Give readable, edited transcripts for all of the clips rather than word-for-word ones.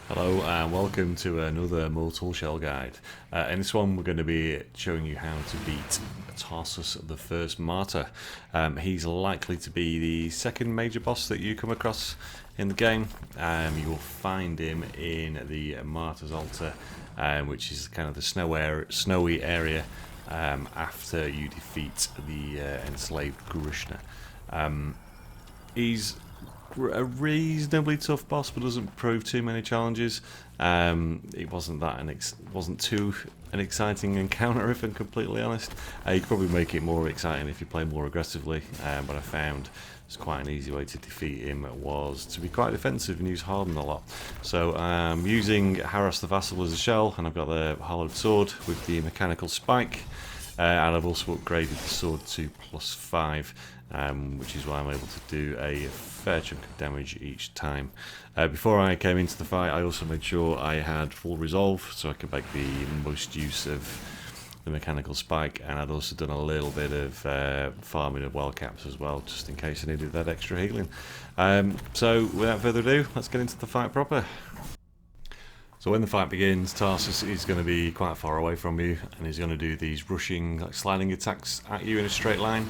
Hello and welcome to another Mortal Shell guide. In this one we're going to be showing you how to beat Tarsus the First Martyr. He's likely to be the second major boss that you come across in the game. You will find him in the Martyr's Altar, which is kind of the snowy area after you defeat the enslaved Grishna. He's a reasonably tough boss, but doesn't prove too many challenges. It wasn't too an exciting encounter, if I'm completely honest. You could probably make it more exciting if you play more aggressively, but I found it's quite an easy way to defeat him was to be quite defensive and use Harden a lot. So using Harass the Vassal as a shell, and I've got the hollowed sword with the mechanical spike, and I've also upgraded the sword to +5. Which is why I'm able to do a fair chunk of damage each time. Before I came into the fight, I also made sure I had full resolve so I could make the most use of the mechanical spike, and I'd also done a little bit of farming of wild caps as well, just in case I needed that extra healing. So without further ado, let's get into the fight proper. So when the fight begins, Tarsus is going to be quite far away from you, and he's going to do these rushing, sliding attacks at you in a straight line.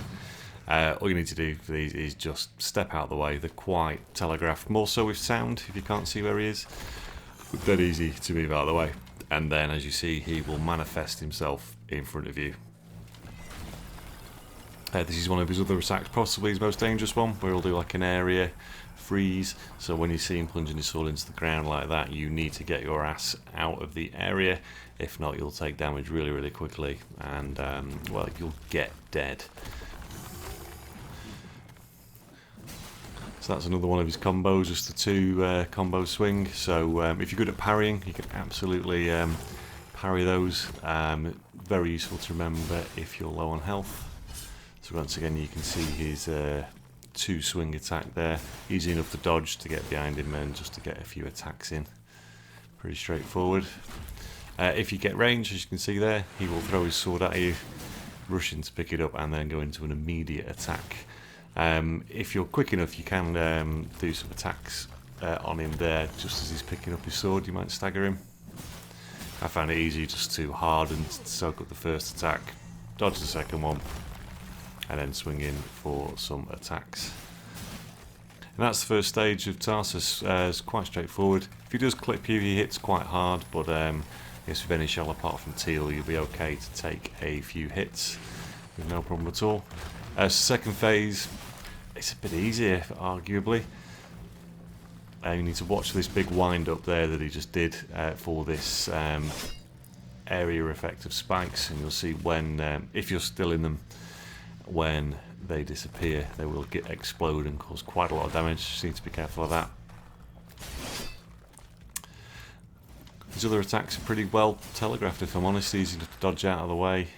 All you need to do for these is just step out of the way. They're quite telegraphed, more so with sound if you can't see where he is. But dead easy to move out of the way. And then, as you see, he will manifest himself in front of you. This is one of his other attacks, possibly his most dangerous one, where he'll do like an area freeze. So when you see him plunging his sword into the ground like that, you need to get your ass out of the area. If not, you'll take damage really, really quickly, and well, you'll get dead. So that's another one of his combos, just a 2 combo swing. So if you're good at parrying, you can absolutely parry those. Very useful to remember if you're low on health. So once again, you can see his 2 swing attack there. Easy enough to dodge, to get behind him, and just to get a few attacks in. Pretty straightforward. If you get range, as you can see there, he will throw his sword at you, rushing to pick it up, and then go into an immediate attack. If you're quick enough, you can do some attacks on him there just as he's picking up his sword. You might stagger him. I found it easy just to harden, soak up the first attack, dodge the second one, and then swing in for some attacks. And that's the first stage of Tarsus. It's quite straightforward. If he does clip you, he hits quite hard, but I guess with any shell apart from teal, you'll be okay to take a few hits with no problem at all. Second phase, it's a bit easier, arguably. You need to watch this big wind up there that he just did for this area effect of spikes, and you'll see when, if you're still in them, when they disappear, they will explode and cause quite a lot of damage. So you need to be careful of that. These other attacks are pretty well telegraphed, if I'm honest, easy to dodge out of the way.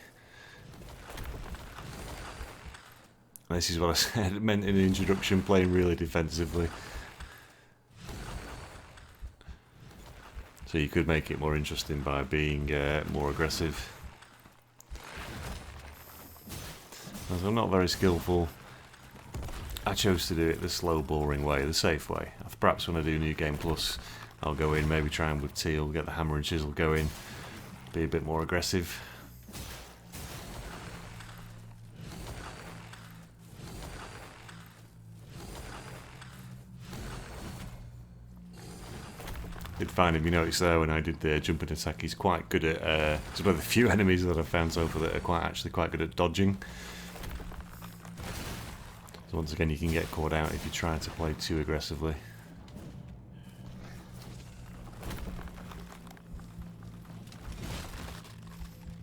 This is what I said, meant in the introduction, playing really defensively. So you could make it more interesting by being more aggressive. As I'm not very skillful, I chose to do it the slow, boring way, the safe way. Perhaps when I do New Game Plus, I'll go in, maybe try and with teal, get the hammer and chisel going, be a bit more aggressive. Did find him, you notice there when I did the jumping attack, he's quite good at, it's one of the few enemies that I've found so far that are actually quite good at dodging. So once again, you can get caught out if you try to play too aggressively.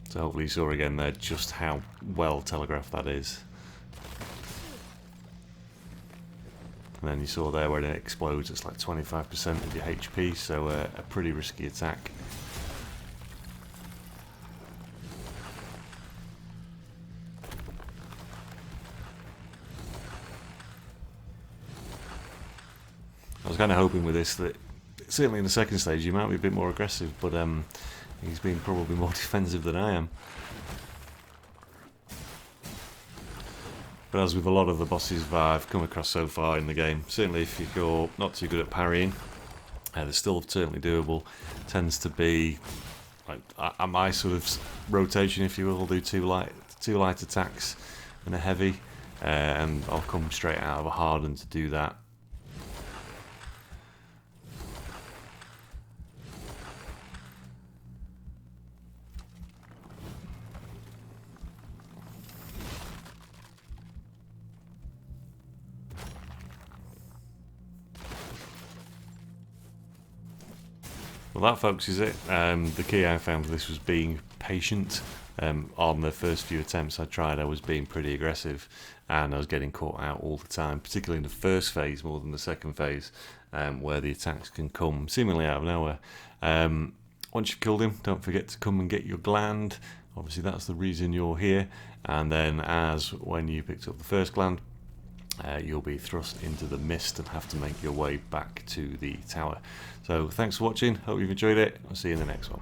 So hopefully you saw again there just how well telegraphed that is. And then you saw there when it explodes, it's like 25% of your HP, so a pretty risky attack. I was kind of hoping with this that, certainly in the second stage, you might be a bit more aggressive, but he's been probably more defensive than I am. But as with a lot of the bosses that I've come across so far in the game, certainly if you're not too good at parrying, They're still certainly doable. Tends to be like at my sort of rotation, if you will. I'll do two light attacks and a heavy, and I'll come straight out of a hardened to do that. Well, that, folks, is it. The key I found for this was being patient. On the first few attempts I tried, I was being pretty aggressive, and I was getting caught out all the time, particularly in the first phase more than the second phase, where the attacks can come seemingly out of nowhere. Once you've killed him, don't forget to come and get your gland. Obviously, that's the reason you're here. And then, as when you picked up the first gland, you'll be thrust into the mist and have to make your way back to the tower. So thanks for watching, hope you've enjoyed it. I'll see you in the next one.